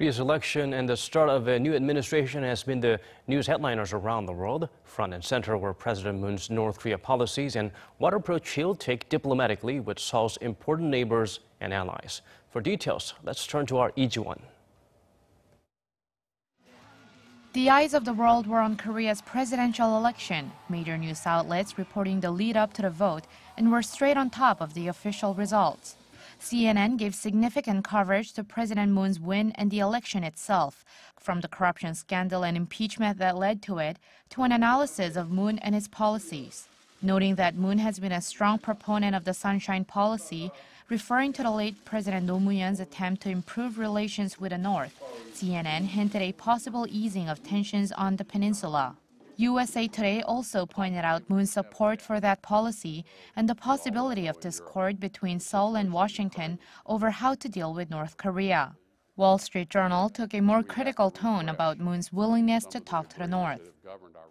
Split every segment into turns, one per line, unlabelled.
Korea's election and the start of a new administration has been the news headliners around the world. Front and center were President Moon's North Korea policies and what approach he'll take diplomatically with Seoul's important neighbors and allies. For details, let's turn to our Lee Ji-won.
The eyes of the world were on Korea's presidential election, major news outlets reporting the lead up to the vote and were straight on top of the official results. CNN gave significant coverage to President Moon's win and the election itself, from the corruption scandal and impeachment that led to it to an analysis of Moon and his policies. Noting that Moon has been a strong proponent of the Sunshine Policy, referring to the late President Roh Moo-hyun's attempt to improve relations with the North, CNN hinted a possible easing of tensions on the peninsula. USA Today also pointed out Moon's support for that policy and the possibility of discord between Seoul and Washington over how to deal with North Korea. Wall Street Journal took a more critical tone about Moon's willingness to talk to the North.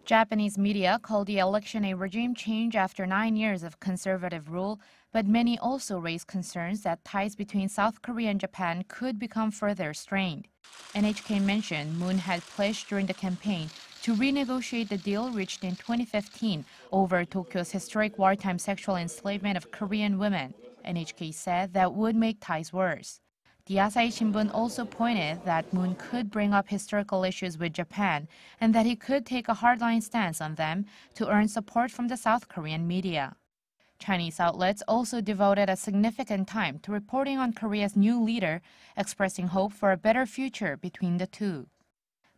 Japanese media called the election a regime change after 9 years of conservative rule, but many also raised concerns that ties between South Korea and Japan could become further strained. NHK mentioned Moon had pledged during the campaign to renegotiate the deal reached in 2015 over Tokyo's historic wartime sexual enslavement of Korean women. NHK said that would make ties worse. The Asahi Shimbun also pointed that Moon could bring up historical issues with Japan and that he could take a hardline stance on them to earn support from the South Korean media. Chinese outlets also devoted a significant time to reporting on Korea's new leader, expressing hope for a better future between the two.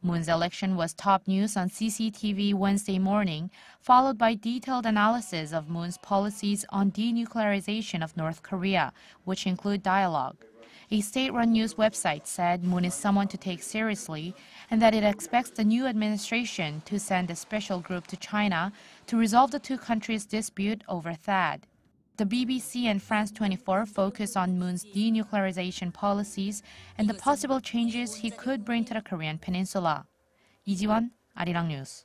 Moon's election was top news on CCTV Wednesday morning, followed by detailed analysis of Moon's policies on denuclearization of North Korea, which include dialogue. A state-run news website said Moon is someone to take seriously and that it expects the new administration to send a special group to China to resolve the two countries' dispute over THAAD. The BBC and France 24 focus on Moon's denuclearization policies and the possible changes he could bring to the Korean peninsula. Lee Ji-won, Arirang News.